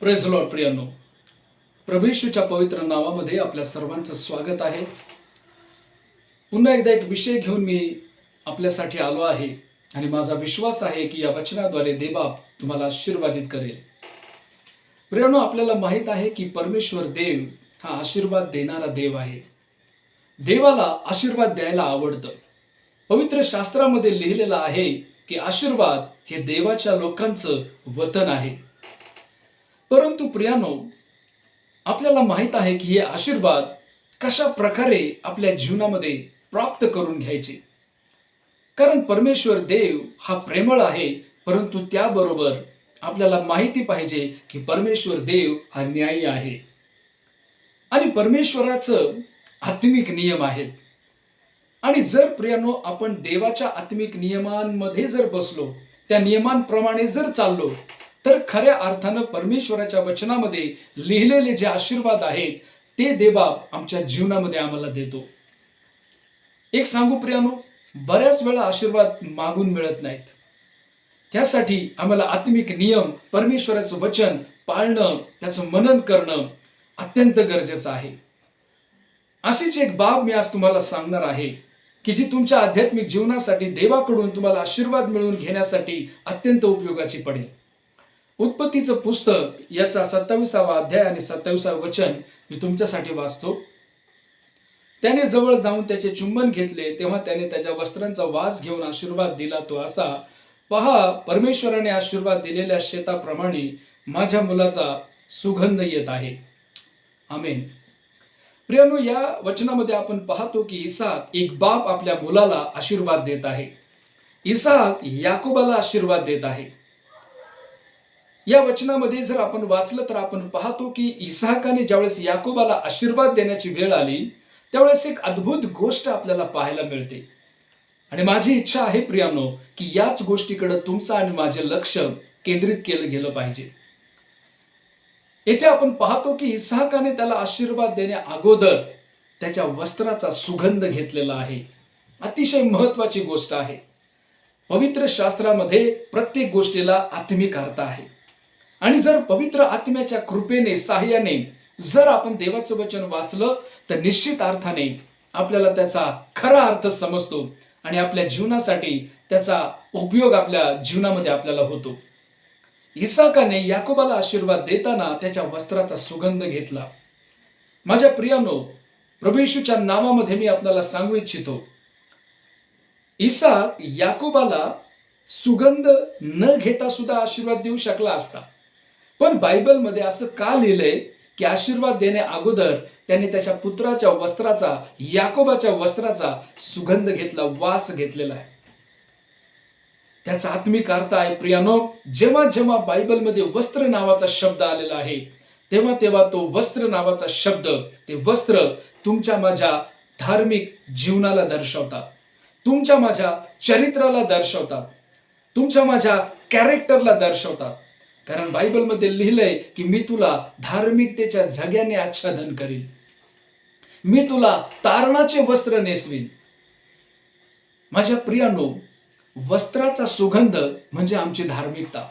Praise Lord प्रियांनो, प्रभू येशूच्या पवित्र नावामध्ये आपल्या सर्वांचं स्वागत आहे. पुन्हा एकदा एक विषय घेऊन मी आपल्यासाठी आलो आहे आणि माझा विश्वास आहे की या वचनाद्वारे देवबाप तुम्हाला आशीर्वादित करेल. प्रियांनो, आपल्याला माहीत आहे की परमेश्वर देव हा आशीर्वाद देणारा देव आहे. देवाला आशीर्वाद द्यायला आवडतं. पवित्र शास्त्रामध्ये लिहिलेलं आहे की आशीर्वाद हे देवाच्या लोकांचं वतन आहे. परंतु प्रियानो, आपल्याला माहित आहे की हे आशीर्वाद कशा प्रकारे आपल्या जीवनामध्ये प्राप्त करून घ्यायचे. कारण परमेश्वर देव हा प्रेमळ आहे, परंतु त्याबरोबर आपल्याला माहिती पाहिजे की परमेश्वर देव हा न्यायी आहे आणि परमेश्वराचं आत्मिक नियम आहेत. आणि जर प्रियानो आपण देवाच्या आत्मिक नियमांमध्ये जर बसलो, त्या नियमांप्रमाणे जर चाललो, तर खऱ्या अर्थानं परमेश्वराच्या वचनामध्ये लिहिलेले जे आशीर्वाद आहेत ते देवबाप आमच्या जीवनामध्ये आम्हाला देतो. एक सांगू प्रियानो, बऱ्याच वेळा आशीर्वाद मागून मिळत नाहीत. त्यासाठी आम्हाला आत्मिक नियम, परमेश्वराचं वचन पाळणं, त्याचं मनन करणं अत्यंत गरजेचं आहे. अशीच एक बाब मी आज तुम्हाला सांगणार आहे की जी तुमच्या आध्यात्मिक जीवनासाठी देवाकडून तुम्हाला आशीर्वाद मिळवून घेण्यासाठी अत्यंत उपयोगाची पडेल. उत्पत्तीचं पुस्तक याचा 27वा अध्याय आणि 27वे वचन मी तुमच्यासाठी वाचतो. त्याने जवळ जाऊन त्याचे चुंबन घेतले, तेव्हा त्याने त्याच्या वस्त्रांचा वास घेऊन आशीर्वाद दिला तो असा, पहा, परमेश्वराने आशीर्वाद दिलेल्या शेताप्रमाणे माझ्या मुलाचा सुगंध येत आहे. आमेन. प्रियानो, या वचनामध्ये आपण पाहतो की इसाक एक बाप आपल्या मुलाला आशीर्वाद देत आहे. इसाक याकोबाला आशीर्वाद देत आहे. या वचनामध्ये जर आपण वाचलं तर आपण पाहतो की इसाकाने ज्यावेळेस याकोबाला आशीर्वाद देण्याची वेळ आली, त्यावेळेस एक अद्भुत गोष्ट आपल्याला पाहायला मिळते. आणि माझी इच्छा आहे प्रियानो की याच गोष्टीकडे तुमचं आणि माझे लक्ष केंद्रित केलं गेलं पाहिजे. येथे आपण पाहतो की इसाकाने त्याला आशीर्वाद देण्या अगोदर त्याच्या वस्त्राचा सुगंध घेतलेला आहे. अतिशय महत्वाची गोष्ट आहे. पवित्र शास्त्रामध्ये प्रत्येक गोष्टीला आत्मिक अर्थ आहे. आणि जर पवित्र आत्म्याच्या कृपेने, साह्याने जर आपण देवाचं वचन वाचलं तर निश्चित अर्थाने आपल्याला त्याचा खरा अर्थ समजतो आणि आपल्या जीवनासाठी त्याचा उपयोग आपल्या जीवनामध्ये आपल्याला होतो. इसाकाने याकोबाला आशीर्वाद देताना त्याच्या वस्त्राचा सुगंध घेतला. माझ्या प्रियानो, प्रभू येशूच्या नावामध्ये मी आपल्याला सांगू इच्छितो, इसाक याकोबाला सुगंध न घेता सुद्धा आशीर्वाद देऊ शकला असता. पण बायबलमध्ये असं का लिहिलंय की आशीर्वाद देण्या अगोदर त्याने त्याच्या पुत्राच्या वस्त्राचा, याकोबाच्या वस्त्राचा सुगंध घेतला, वास घेतलेला आहे. त्याचा आत्मिक अर्थ आहे प्रियानो, जेव्हा जेव्हा बायबलमध्ये वस्त्र नावाचा शब्द आलेला आहे, तेव्हा तेव्हा तो वस्त्र नावाचा शब्द, ते वस्त्र तुमच्या माझ्या धार्मिक जीवनाला दर्शवतात, तुमच्या माझ्या चरित्राला दर्शवतात, तुमच्या माझ्या कॅरेक्टरला दर्शवतात. कारण बायबलमध्ये लिहिलंय की मी तुला धार्मिकतेच्या झग्याने आच्छादन करीन, मी तुला तारणाचे वस्त्र नेसवीन. माझ्या प्रियानो, वस्त्राचा सुगंध म्हणजे आमची धार्मिकता,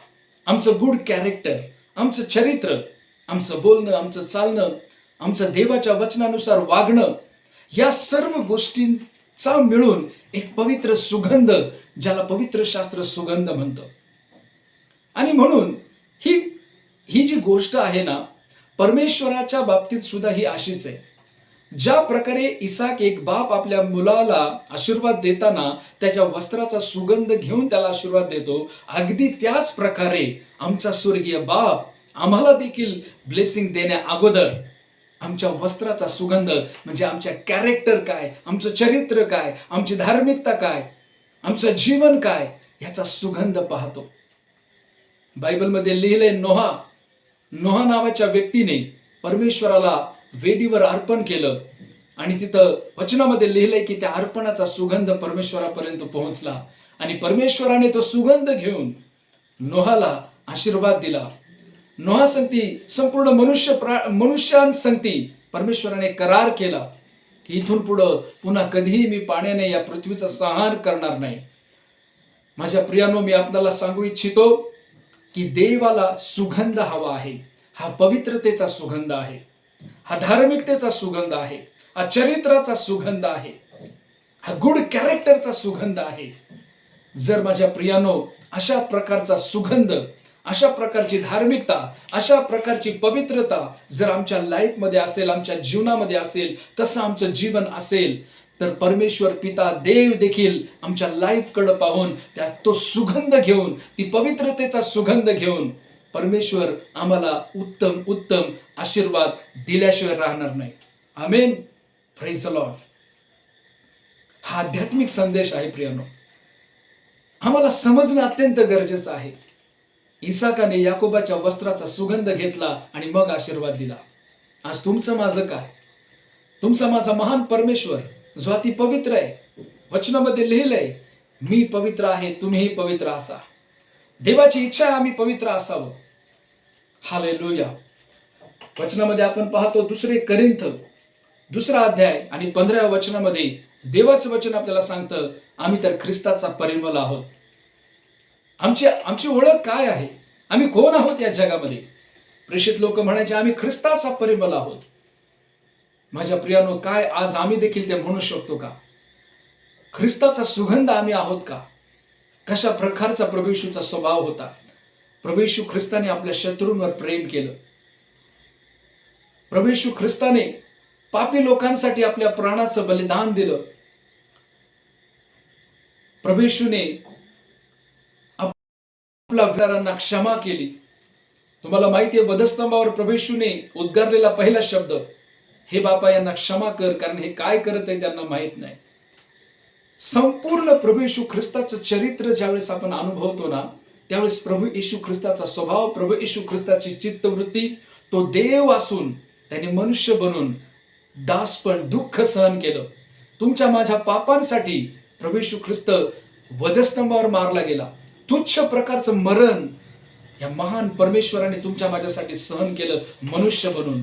आमचं गुड कॅरेक्टर, आमचं चरित्र, आमचं बोलणं, आमचं चालणं, आमचं देवाच्या वचनानुसार वागणं, या सर्व गोष्टींचा मिळून एक पवित्र सुगंध, ज्याला पवित्र शास्त्र सुगंध म्हणतं. आणि म्हणून ही जी गोष्ट आहे ना, परमेश्वराच्या बाबतीत सुद्धा ही अशीच आहे. ज्या प्रकारे इसाक एक बाप आपल्या मुलाला आशीर्वाद देताना त्याच्या वस्त्राचा सुगंध घेऊन त्याला आशीर्वाद देतो, अगदी त्याच प्रकारे आमचा स्वर्गीय बाप आम्हाला देखील ब्लेसिंग देण्या अगोदर आमच्या वस्त्राचा सुगंध म्हणजे आमच्या कॅरेक्टर काय, आमचं चरित्र काय, आमची धार्मिकता काय, आमचं जीवन काय, याचा सुगंध पाहतो. बायबलमध्ये लिहिलंय, नोहा नावाच्या व्यक्तीने परमेश्वराला वेदीवर अर्पण केलं आणि तिथं वचनामध्ये लिहिलंय की त्या अर्पणाचा सुगंध परमेश्वरापर्यंत पोहोचला आणि परमेश्वराने तो सुगंध घेऊन नोहाला आशीर्वाद दिला. नोहासंगती संपूर्ण मनुष्यांसंगती परमेश्वराने करार केला की इथून पुढं पुन्हा कधीही मी पाण्याने या पृथ्वीचा संहार करणार नाही. माझ्या प्रियानो, मी आपल्याला सांगू इच्छितो की देवाला सुगंध हवा आहे. हा पवित्रतेचा सुगंध आहे, हा धार्मिकतेचा सुगंध आहे, हा चरित्राचा सुगंध आहे, हा गुड कॅरेक्टरचा सुगंध आहे. जर माझ्या प्रियानो अशा प्रकारचा सुगंध, अशा प्रकारची धार्मिकता, अशा प्रकारची पवित्रता जर आमच्या लाईफमध्ये असेल, आमच्या जीवनामध्ये असेल, तसं आमचं जीवन असेल, तर परमेश्वर पिता देव देखील आमच्या लाईफकडे पाहून तो सुगंध घेऊन, ती पवित्रतेचा सुगंध घेऊन परमेश्वर आम्हाला उत्तम उत्तम आशीर्वाद दिल्याशिवाय राहणार नाही. आमेन. Praise the Lord. हा आध्यात्मिक संदेश आहे प्रियानो, आम्हाला समजणं अत्यंत गरजेचं आहे. इसाकाने याकोबाच्या वस्त्राचा सुगंध घेतला आणि मग आशीर्वाद दिला. आज तुमचं माझं काय? तुमचा माझा महान परमेश्वर जो अति पवित्र आहे, वचनामध्ये लिहिलंय, मी पवित्र आहे, तुम्हीही पवित्र असा. देवाची इच्छा आहे आम्ही पवित्र असावं. हालेलुया. वचनामध्ये आपण पाहतो 2 करिंथ 2 अध्याय आणि 15व्या वचनामध्ये देवाचं वचन आपल्याला सांगतं, आम्ही तर ख्रिस्ताचा परिमल आहोत. आमची ओळख काय आहे? आम्ही कोण आहोत या जगामध्ये? प्रेषित लोक म्हणायचे आम्ही ख्रिस्ताचा परिमल आहोत. माझ्या प्रियानो, काय आज आम्ही देखील ते म्हणू शकतो का? ख्रिस्ताचा सुगंध आम्ही आहोत का? कशा प्रकारचा प्रभू येशूचा स्वभाव होता? प्रभू येशू ख्रिस्ताने आपल्या शत्रूंवर प्रेम केलं. प्रभू येशू ख्रिस्ताने पापी लोकांसाठी आपल्या प्राणाचं बलिदान दिलं. प्रभू येशूने आपल्या विचारांना क्षमा केली. तुम्हाला माहिती आहे, वधस्तंभावर प्रभू येशूने उद्गारलेला पहिला शब्द, हे बापा यांना क्षमा कर, कारण हे काय करत आहे त्यांना माहित नाही. संपूर्ण प्रभू येशू ख्रिस्ताचं चरित्र ज्यावेळेस आपण अनुभवतो ना, त्यावेळेस प्रभू येशू ख्रिस्ताचा स्वभाव, प्रभू येशू ख्रिस्ताची चित्तवृत्ती, तो देव असून त्याने मनुष्य बनून दासपण, दुःख सहन केलं. तुमच्या माझ्या पापांसाठी प्रभू येशू ख्रिस्त वधस्तंभावर मारला गेला. तुच्छ प्रकारचं मरण या महान परमेश्वराने तुमच्या माझ्यासाठी सहन केलं मनुष्य बनून.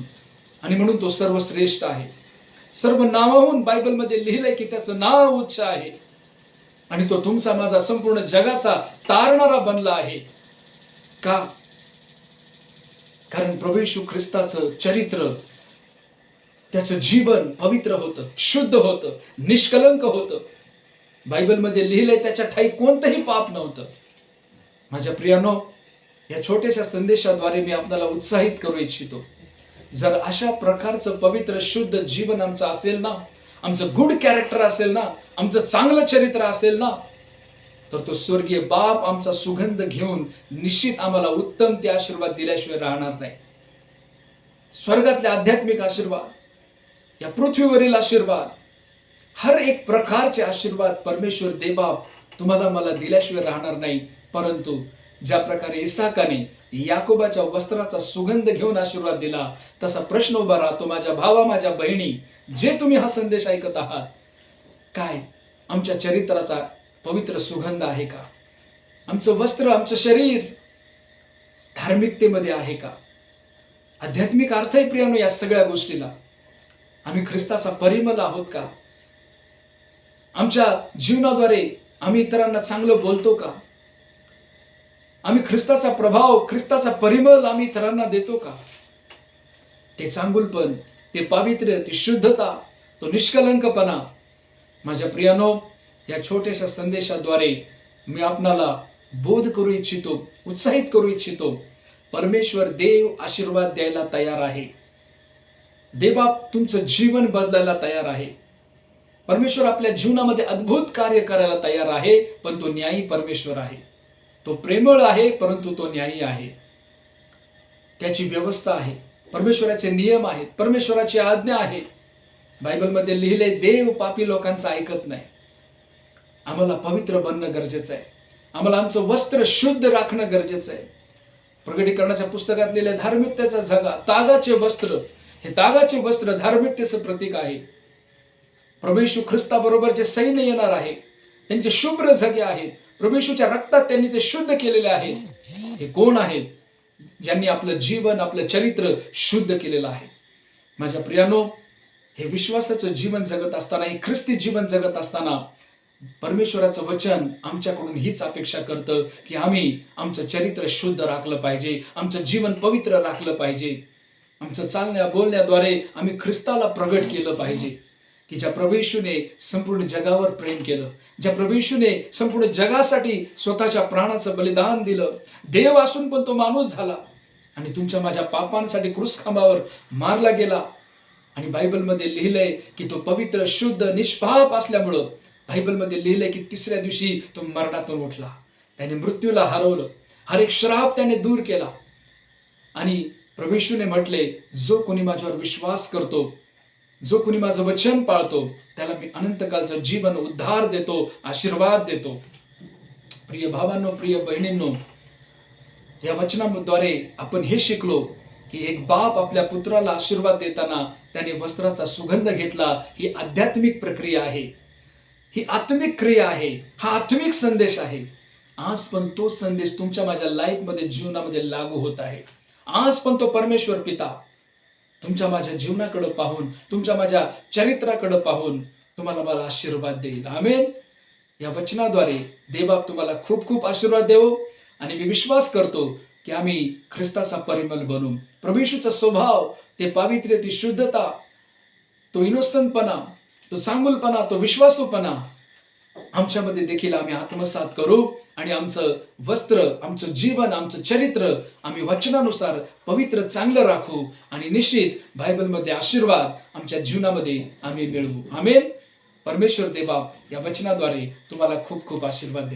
आणि म्हणून तो सर्वश्रेष्ठ आहे. सर्व नावाहून बायबलमध्ये लिहिलंय की त्याचं नाव उच्च आहे. आणि तो तुमचा माझा संपूर्ण जगाचा तारणारा बनला आहे. का? कारण प्रभू येशू ख्रिस्ताचं चरित्र, त्याचं जीवन पवित्र होतं, शुद्ध होतं, निष्कलंक होतं. बायबलमध्ये लिहिलंय त्याच्या ठाई कोणतंही पाप नव्हतं. माझ्या प्रियानो, या छोट्याशा संदेशाद्वारे मी आपल्याला उत्साहित करू इच्छितो. जर अशा प्रकारचं पवित्र शुद्ध जीवन आमचं असेल ना, आमचं गुड कॅरेक्टर असेल ना, आमचं चांगलं चरित्र असेल ना, तर तो स्वर्गीय बाप आमचा सुगंध घेऊन निश्चित आम्हाला उत्तम ते आशीर्वाद दिल्याशिवाय राहणार नाही. स्वर्गातले आध्यात्मिक आशीर्वाद, या पृथ्वीवरील आशीर्वाद, हर एक प्रकारचे आशीर्वाद परमेश्वर देवबाप तुम्हाला मला दिल्याशिवाय राहणार नाही. परंतु ज्या प्रकारे इसाकाने याकोबाच्या वस्त्राचा सुगंध घेऊन आशीर्वाद दिला, तसा प्रश्न उभा राहतो, माझ्या भावा, माझ्या बहिणी, जे तुम्ही हा संदेश ऐकत आहात, काय आमच्या चरित्राचा पवित्र सुगंध आहे का? आमचं वस्त्र, आमचं शरीर धार्मिकतेमध्ये आहे का? आध्यात्मिक अर्थ आहे प्रियानो या सगळ्या गोष्टीला. आम्ही ख्रिस्ताचा परिमल आहोत का? आमच्या जीवनाद्वारे आम्ही इतरांना चांगलं बोलतो का? आम्ही ख्रिस्ताचा प्रभाव, ख्रिस्ताचा परिमल आम्ही इतरांना देतो का? ते चांगुलपण, ते पावित्र्य, ती शुद्धता, तो निष्कलंकपणा. माझ्या प्रियानो, या छोट्याशा संदेशाद्वारे मी आपणाला बोध करू इच्छितो, उत्साहित करू इच्छितो. परमेश्वर देव आशीर्वाद द्यायला तयार आहे. देवबाप तुमचं जीवन बदलायला तयार आहे. परमेश्वर आपल्या जीवनामध्ये अद्भुत कार्य करायला तयार आहे. पण तो न्यायी परमेश्वर आहे. तो प्रेमळ आहे, परंतु तो न्यायी आहे. त्याची व्यवस्था आहे, परमेश्वराचे नियम आहेत, परमेश्वराची आज्ञा आहे. बायबलमध्ये लिहिले, देव पापी लोकांचं ऐकत नाही. आम्हाला पवित्र बनणं गरजेचं आहे. आम्हाला आमचं वस्त्र शुद्ध राखणं गरजेचं आहे. प्रकटीकरणाच्या पुस्तकात लिहिले, धार्मिकतेचा झगा, तागाचे वस्त्र. हे तागाचे वस्त्र धार्मिकतेचं प्रतीक आहे. प्रभू येशू ख्रिस्ताबरोबर जे सैन्य येणार आहे, त्यांचे शुभ्र झगे आहेत. प्रभू येशूच्या रक्तात त्यांनी ते शुद्ध केलेले आहेत. हे कोण आहेत? ज्यांनी आपलं जीवन, आपलं चरित्र शुद्ध केलेलं आहे. माझ्या प्रियानो, हे विश्वासाचं जीवन जगत असताना, हे ख्रिस्ती जीवन जगत असताना परमेश्वराचं वचन आमच्याकडून हीच अपेक्षा करतं की आम्ही आमचं चरित्र शुद्ध राखलं पाहिजे, आमचं जीवन पवित्र राखलं पाहिजे, आमचं चालण्या बोलण्याद्वारे आम्ही ख्रिस्ताला प्रगट केलं पाहिजे. की ज्या प्रभू येशूने संपूर्ण जगावर प्रेम केलं, ज्या प्रभू येशूने संपूर्ण जगासाठी स्वतःच्या प्राणाचं बलिदान दिलं, देव असून पण तो माणूस झाला आणि तुमच्या माझ्या पापांसाठी क्रूस खांबावर मारला गेला. आणि बायबलमध्ये लिहिलंय की तो पवित्र शुद्ध निष्पाप असल्यामुळं बायबलमध्ये लिहिलंय की तिसऱ्या दिवशी तो मरणातून उठला. त्याने मृत्यूला हरवलं, हर एक श्राप त्याने दूर केला. आणि प्रभू येशूने म्हटले, जो कोणी माझ्यावर विश्वास करतो, जो कोणी माझं वचन पाळतो, त्याला मी अनंतकालचं जीवन, उद्धार देतो, आशीर्वाद देतो. प्रिय भावांनो, प्रिय बहिणींनो, या वचनाद्वारे आपण हे शिकलो की एक बाप आपल्या पुत्राला आशीर्वाद देताना त्याने वस्त्राचा सुगंध घेतला. ही आध्यात्मिक प्रक्रिया आहे, ही आत्मिक क्रिया आहे, हा आत्मिक संदेश आहे. आज पण तो संदेश तुमच्या माझ्या लाईफमध्ये, जीवनामध्ये लागू होत आहे. आज पण तो परमेश्वर पिता तुमच्या माझ्या जीवनाकडे पाहून, तुमच्या माझ्या चरित्राकडे पाहून तुम्हाला मला आशीर्वाद देईल. आमेन. या वचनाद्वारे देवबाप तुम्हाला खूप खूप आशीर्वाद देवो. आणि मी विश्वास करतो की आम्ही ख्रिस्ताचा परिमल बनू. प्रभू येशूचा स्वभाव, ते पावित्र्य, ती शुद्धता, तो इनोसंटपणा, तो चांगुलपणा, तो विश्वासूपणा आमच्यामध्ये देखील आम्ही आत्मसात करू आणि आमचं वस्त्र, आमचं जीवन, आमचं चरित्र आम्ही वचनानुसार पवित्र चांगलं राखू आणि निश्चित बायबलमध्ये आशीर्वाद आमच्या जीवनामध्ये आम्ही मिळवू. आमेन. परमेश्वर देवा या वचनाद्वारे तुम्हाला खूप खूप आशीर्वाद दे.